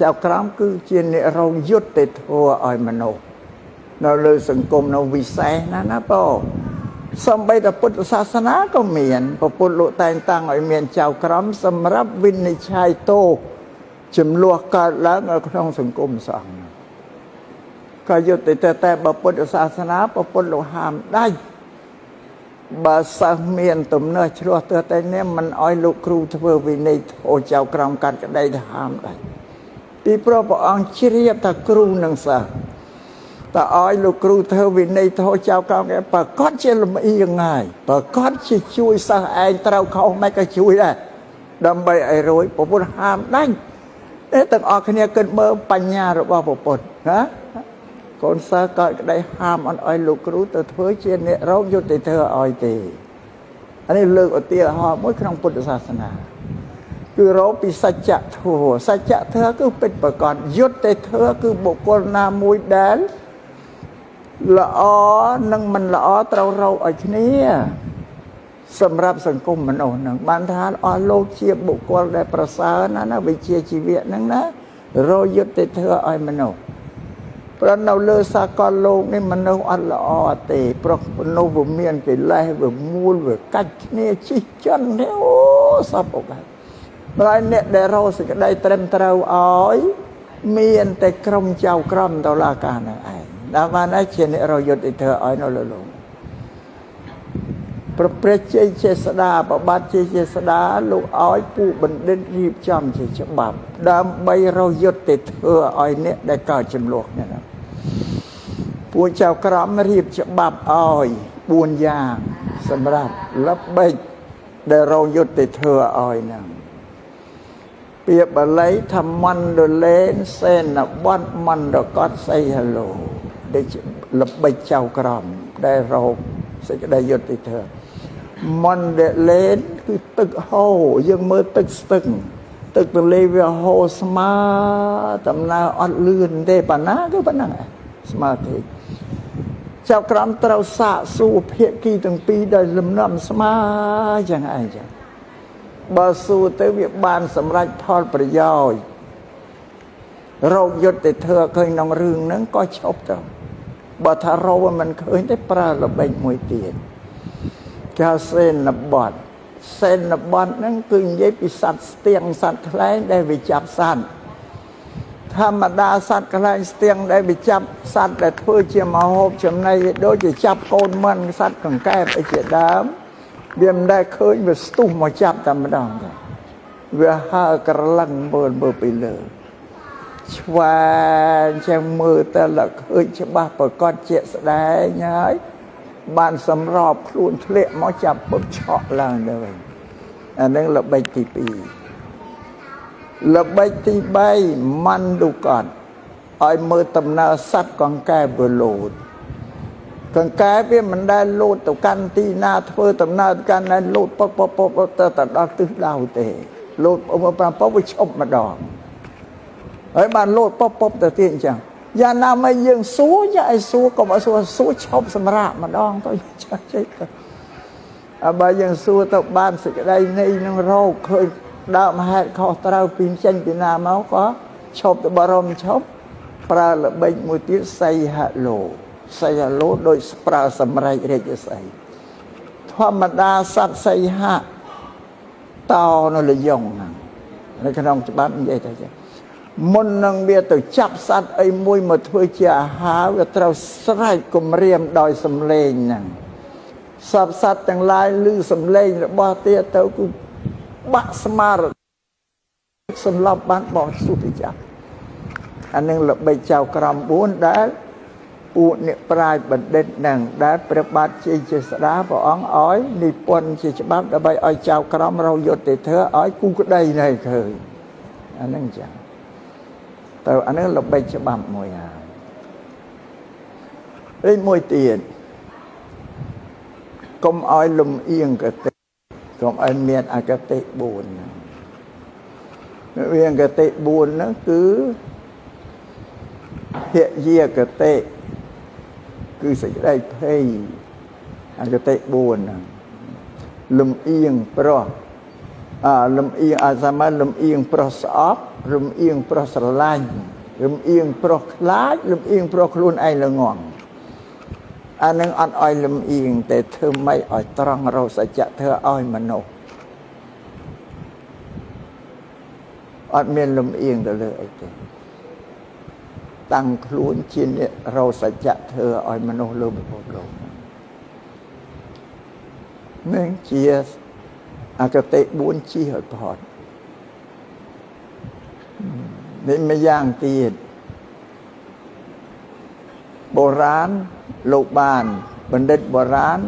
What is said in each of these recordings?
ចៅក្រមគឺជាអ្នករងយុត្តិធម៌ឲ្យមនុស្សនៅលើសង្គមនៅវិស័យណាបងសំបីតែពុទ្ធសាសនាក៏មានព្រះពុទ្ធលោកតែងតាំងឲ្យមានចៅក្រមសម្រាប់វិនិច្ឆ័យទោសចំនួនកើតឡើងនៅក្នុងសង្គមសង្ឃក៏យុត្តិធម៌តែបើពុទ្ធសាសនាព្រះពុទ្ធលោកហាមដាច់បើសិស្សមានទំនួលឆ្លោះទៅតែនេះមិនអោយលោកគ្រូធ្វើវិន័យអូចៅក្រមកាត់ក្តីទៅហាមដែរពីព្រោះព្រះអង្គជ្រាបថាគ្រូនឹងសិស្សតើអោយលោកគ្រូធ្វើវិន័យទៅចៅក្រមគេប្រកាសជាលំអៀងហើយប្រកាសជាជួយសិស្សឯងត្រូវខុសមិនក៏ជួយដែរដើម្បីឲ្យរួចព្រះពុទ្ធហាមដាច់ទាំងអស់គ្នាគិតមើលបញ្ញារបស់ព្រះពុទ្ធណាកូនសិស្សក៏ក្តីហាមអត់ឲ្យលោកគ្រូទៅធ្វើជាអ្នករងយុត្តិធម៌ឲ្យទេអានេះលើកឧទាហរណ៍មួយក្នុងពុទ្ធសាសនាគឺរកពីសច្ចធម៌សច្ចធម៌គឺពិតប្រាកដយុត្តិធម៌គឺបុគ្គលណាមួយដែលល្អនិងមិនល្អត្រូវរកឲ្យគ្នាសម្រាប់សង្គមមនុស្សនឹងបានថាអស់លោកជាបុគ្គលដែលប្រសើរណាវិជ្ជាជីវៈហ្នឹងណារកយុត្តិធម៌ឲ្យមនុស្សព្រោះនៅលើសាកលលោកនេះមនុស្សអត់ល្អទេព្រោះមនុស្សវាមានកិលេសវាមូលវាកាច់គ្នាជិះចិននេះអូសពអកបើអ្នកដែលរកសេចក្តីត្រឹមត្រូវឲ្យមានតែក្រុមចៅក្រមតុលាការនឹងឯងដល់បានឯជាអ្នករកយុត្តិធម៌ឲ្យនៅលើលោកព្រះជ័យចេស្តាប្របាទជ័យចេស្តាលោកឲ្យពួកបណ្ឌិតរៀបចំជាច្បាប់ដើម្បីរកយុត្តិធម៌ឲ្យអ្នកដែលកើតចំនួននេះណាពួកចៅក្រមរៀបច្បាប់ឲ្យ4យ៉ាងសម្រាប់ល្បិចដែលរកយុត្តិធម៌ឲ្យហ្នឹងពាក្យបាលីថាមណ្ឌលេនសេនបតមណ្ឌកតសៃហឡូដែលល្បិចចៅក្រមដែលរកសេចក្តីយុត្តិធម៌មណ្ឌលេនគឺទឹកហូរយើងមើលទឹកស្ទឹងទឹកទន្លេវាហូរស្មើដំណើរអត់លឿនទេប៉ុណ្ណាគឺប៉ុណ្ណឹងស្មើទេចៅក្រមត្រូវសាកសួរភាគីទាំងពីរដោយលំនាំស្មើយ៉ាងឯងចឹងបើសួរទៅវាបានសម្រេចផលប្រយោជន៍រកយុត្តិធម៌ឃើញក្នុងរឿងហ្នឹងក៏ឈប់ទៅបើថារកមិនឃើញទេប្រើល្បិចមួយទៀតគេសេនបតសេនបតហ្នឹងគឺនិយាយពីសត្វស្ទៀងសត្វខ្លែងដែលវាចាប់សត្វធម្មតាសត្វខ្លែងស្ទៀងដែលវាចាប់សត្វដែលធ្វើជាមហូបចំណីដូចជាចាប់កូនមិនសត្វកង្កែបអីជាដើមវាមិនដែលឃើញវាស្ទុះមកចាប់តែម្ដងទេវាហើក្រឡឹងមើលពីលើឆ្វែងចាំមើលតែលឃើញច្បាស់ប្រកាសជាក់ស្ដែងហើយបានសម្របខ្លួនធ្លាក់មកចាប់ពុកឆក់ឡើងទៅវិញអានឹងល្បិចទី2ល្បិចទី3ម៉ាន់ឌូកតឲ្យមើលដំណើរសត្វកង្កែបវាលោតកង្កែបវាមិនដែលលោតទៅកាន់ទីណាធ្វើដំណើរកាន់តែលោតពពទៅដល់ទិសដៅទេលោត5ពពវាឈប់ម្ដងហើយបានលោតពពទៅទៀតអញ្ចឹងយ៉ាងណាមកយើងសួរយ៉ាឲ្យសួរកុំឲ្យសួរឈប់សម្រាប់ម្ដងទៅចេះទៅបើយើងសួរទៅបានសេចក្តីនៃនឹងរោគឃើញដើមហេតុខុសត្រូវពីចេញពីណាមកក៏ឈប់ទៅបរមឈប់ប្រើល្បិចមួយទៀតសៃហឡូសៃហឡូដោយប្រើសម្រេចរាជសីធម្មតាសត្វសៃហៈតោនៅលយងនៅក្នុងច្បាប់និយាយទៅចឹងមុននឹងវាទៅចាប់សត្វអីមួយមកធ្វើជាអាហារវាត្រូវស្រែកគំរាមដោយសំឡេងហ្នឹងសពសត្វទាំងឡាយឮសំឡេងរបស់ទៀតទៅគឺបាក់ស្មារតីសម្លាប់បានបោះសុតិចាអានឹងល្បិចចៅក្រម4ដែលពួកអ្នកប្រាជ្ញបណ្ឌិតហ្នឹងដែលព្រះបាទជ័យចេស្តាព្រះអង្គឲ្យនិពន្ធជាច្បាប់ដើម្បីឲ្យចៅក្រមរកយុត្តិធម៌ឲ្យគូក្តីនេះឃើញអានឹងចឹងទៅអានេះល្បិចច្បាប់មួយហើយមួយទៀតកុំឲ្យលំអៀងកតិកុំឲ្យមានអកតិ4វាកតិ4ហ្នឹងគឺភយាកតិគឺសេចក្តីភ័យអកតិ4ហ្នឹងលំអៀងប្រុសលំអៀងអាសាមលំអៀងប្រុសស្អប់ រំអៀងប្រុសស្រឡាញ់រំអៀងប្រុសខ្លាចរំអៀងប្រុសខ្លួនឯងល្ងងអានឹងអត់ឲ្យលំអៀងតែធ្វើម៉េចឲ្យត្រង់រកសច្ចៈធ្វើឲ្យមនុស្សអត់មានលំអៀងទៅលើអីទេតាំងខ្លួនជាអ្នករកសច្ចៈធ្វើឲ្យមនុស្សលើពិភពលោកនឹងជាអកតេ4ជាឲ្យផុតនេះមួយយ៉ាងទៀតបុរាណលោកបានបណ្ឌិតបុរាណ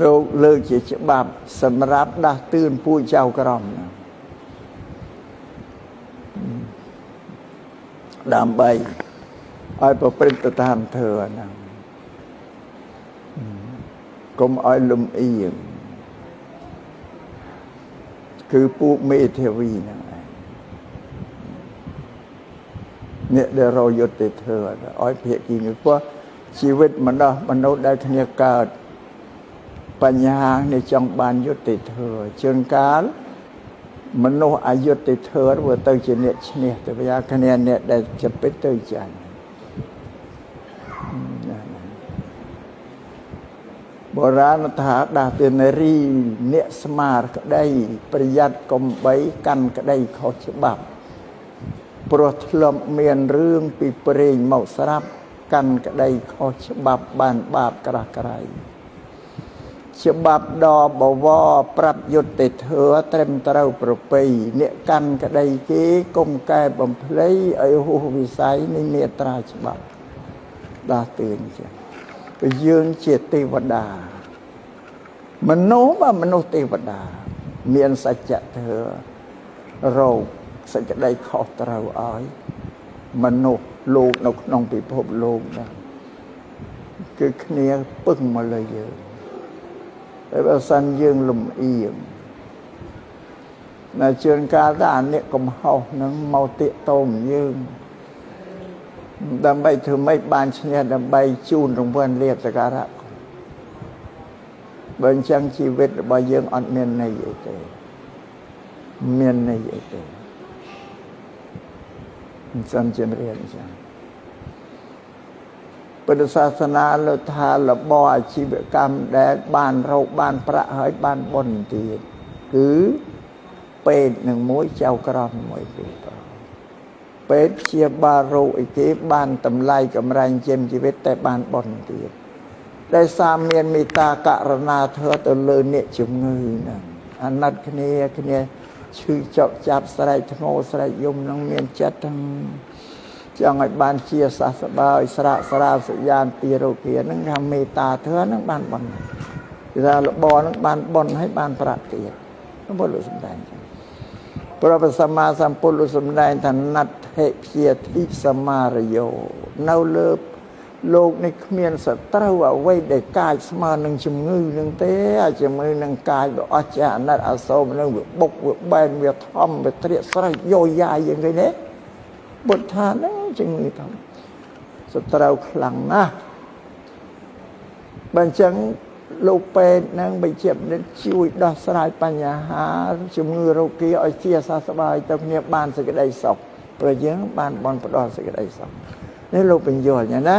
លោកលើកជាច្បាប់សម្រាប់ដាស់តឿនពួកចៅក្រមដើម្បីឲ្យប្រព្រឹត្តតាមធម៌ហ្នឹងកុំឲ្យលំអៀងគឺពួកមេធាវីហ្នឹងអ្នកដែលរយុទ្ធធម៌ឲ្យភាគីនេះព្រោះជីវិតមនុស្សដែលគ្នាកើតបញ្ហានេះចង់បានយុត្តិធម៌ជួនកាលមនុស្សអយុត្តិធម៌វាទៅជាអ្នកឈ្នះទៅវាគ្នាអ្នកដែលចិត្តពិតទៅចាញ់បុរាណថាដាស់តឿននារីអ្នកស្មារក្តីប្រយ័ត្នកុំបីកាន់ក្តីខុសច្បាប់ព្រោះធ្លាប់មានរឿងពីព្រេងមកស្រាប់កាន់ក្តីខុសច្បាប់បានបាបក្រាស់ក្រៃច្បាប់ដ៏បវរប្រាប់យុត្តិធម៌ត្រឹមត្រូវប្រពៃអ្នកកាន់ក្តីគេកុំកែបំភ្លៃឲ្យហួសវិស័យនៃមេត្រាច្បាប់ដាស់តឿនចឹងគឺយើងជាទេវតាមនុស្សទេវតាមានសច្ចធម៌រោគសេចក្តីខុសត្រូវឲ្យមនុស្សលោកនៅក្នុងពិភពលោកហ្នឹងគឺគ្នាពឹងមកលើយើងតែបើសិនយើងលំអៀងនៅជួនកាលថាអ្នកកំហុសហ្នឹងមកទាក់ទងយើងដើម្បីធ្វើម៉េចបានឈ្នះដើម្បីជូនរង្វាន់លាភសក្ការៈបើអញ្ចឹងជីវិតរបស់យើងអត់មានន័យអីទេមានន័យអីទេសំជំរាបអញ្ចឹងពុទ្ធសាសនាលើកថារបរអាជីវកម្មដែលបានរកបានប្រាក់ហើយបានបុណ្យទៀតគឺពេទ្យនឹងមួយចៅក្រមមួយទៀតពេទ្យជាបារោគអីគេបានតម្លៃកម្រៃចិញ្ចឹមជីវិតតែបានបុណ្យទៀតដែលសារមានមេត្តាករណាធ្វើទៅលើអ្នកជំងឺហ្នឹងអាណិតគ្នាឈឺចុកចាប់ស្រែកធ្ងោស្រែកយំនឹងមានចិត្តទាំងចង់ឲ្យបានជាសះស្បើយស្រាកស្រាលសញ្ញានទីរោគាហ្នឹងថាមេត្តាធ្វើហ្នឹងបានបុណ្យគឺថារបរហ្នឹងបានបុណ្យហើយបានប្រាក់ទៀតពុទ្ធលោកសំដែងចឹងព្រះសម្មាសម្ពុទ្ធលោកសំដែងថាណដ្ឋិព្យាធិសមារយោនៅលើលោកនេះគ្មានសត្រូវអ្វីដែលកាចស្មើនឹងជំងឺនឹងទេអាជំងឺនឹងកាចវាអស្ចារ្យអាណិតអាសូរនឹងវាបុកវាបែនវាធំវាត្រៀកស្រែកយោយាយយ៉ាងនេះណាបុទ្ធាហ្នឹងជំងឺធំសត្រូវខ្លាំងណាស់បើអញ្ចឹងលោកពេទ្យហ្នឹងបើជានិតជួយដោះស្រាយបញ្ហាជំងឺរោគីឲ្យជាសះស្បើយទៅគ្នាបានសេចក្តីសុខព្រោះយើងបានបន់ផ្ដោះសេចក្តីសុខនេះលោកបញ្យល់ចឹងណា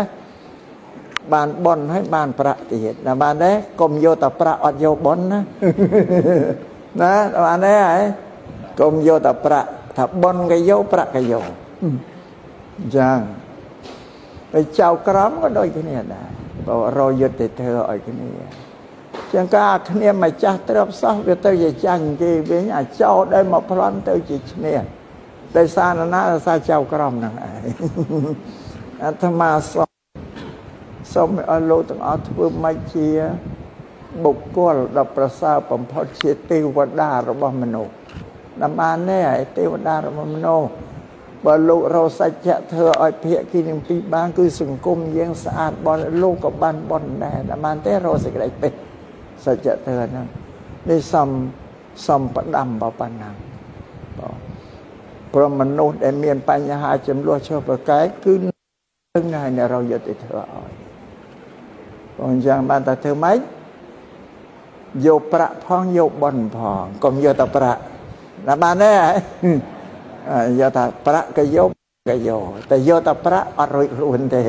បានបុណ្យហើយបានប្រាក់ទៀតណាបានទេកុំយកតែប្រាក់អត់យកបុណ្យណាណាបានទេហើយកុំយកតែប្រាក់ថាបុណ្យក៏យកប្រាក់ក៏យកចាហើយចៅក្រមក៏ដូចគ្នាដែរបើរយុទ្ធធម៌ឲ្យគ្នាចឹងការគ្នាម្ចាស់ទ្រព្យសោះវាទៅជាចាញ់គេវិញអាចោដែលមកប្លន់ទៅជាឈ្នះដោយសារណាដោយសារចៅក្រមហ្នឹងឯងអាត្មាសូមឲ្យលោកទាំងអស់ធ្វើម៉េចជាបុគ្គលដ៏ប្រសើរបំផុតជាទេវតារបស់មនុស្សតាមបានទេឯទេវតារបស់មនុស្សបើលោករកសច្ចៈធ្វើឲ្យភាគីទាំងពីរបានគឺសង្គមយើងស្អាតបរិលោកក៏បានបន់ដែរតាមបានទេរកសេចក្តីពិតសច្ចៈធ្វើហ្នឹងនេះសំផ្ដាំបប៉ុណ្ណាព្រមមនុស្សដែលមានបញ្ហាចំនួនឈើប្រកែកគឺនឹងហើយអ្នករយុទ្ធធ្វើឲ្យបងអញ្ចឹងបានតែធ្វើម៉េចយកប្រាក់ផងយកបន់ផងកុំយកតែប្រាក់ណាបានទេ យកថាប្រាក់ក៏យកតែយកតែប្រាក់អត់រួចខ្លួនទេ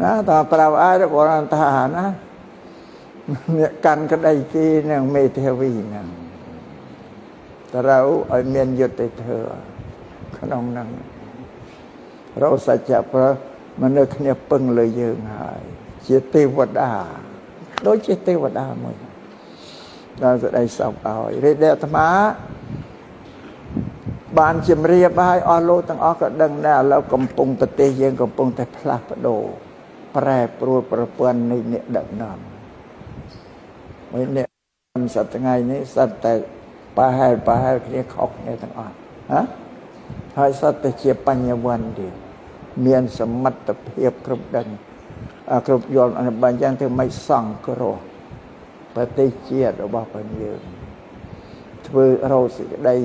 ណាតើប្រាប់អើបងថាណាអ្នកកាន់ក្តីគេនឹងមេធាវីហ្នឹងត្រូវឲ្យមានយុត្តិធម៌ក្នុងហ្នឹងរោសច្ចៈប្រមនុស្សគ្នាពឹងលើយើងហើយជាទេវតាដូចជាទេវតាមួយដល់សេចក្តីសុខឲ្យរាជអាត្មាបានជំរាបឲ្យអស់លោកទាំងអស់ក៏ដឹងដែរឥឡូវកំពុងប្រទេសយើងកំពុងតែផ្លាស់ប្ដូរប្រែប្រួលប្រព័ន្ធនៃអ្នកដឹកនាំហើយអ្នកសត្វថ្ងៃនេះសត្វតែប្រហែលគ្នាខុសគ្នាទាំងអស់ហើយសត្វតែជាបញ្ញវន្តទៀតមានសមត្ថភាពគ្រប់ដឹងគ្រប់យល់អនុបញ្ញយ៉ាងទៅមិនសង្គ្រោះប្រទេសជាតិរបស់ព្រះយើងធ្វើរោសេចក្តី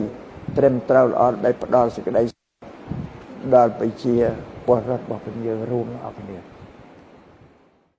ត្រឹមត្រូវល្អដើម្បីផ្ដល់សេចក្តីដល់ប្រជាពលរដ្ឋរបស់ព្រះយើងរួមអស់គ្នា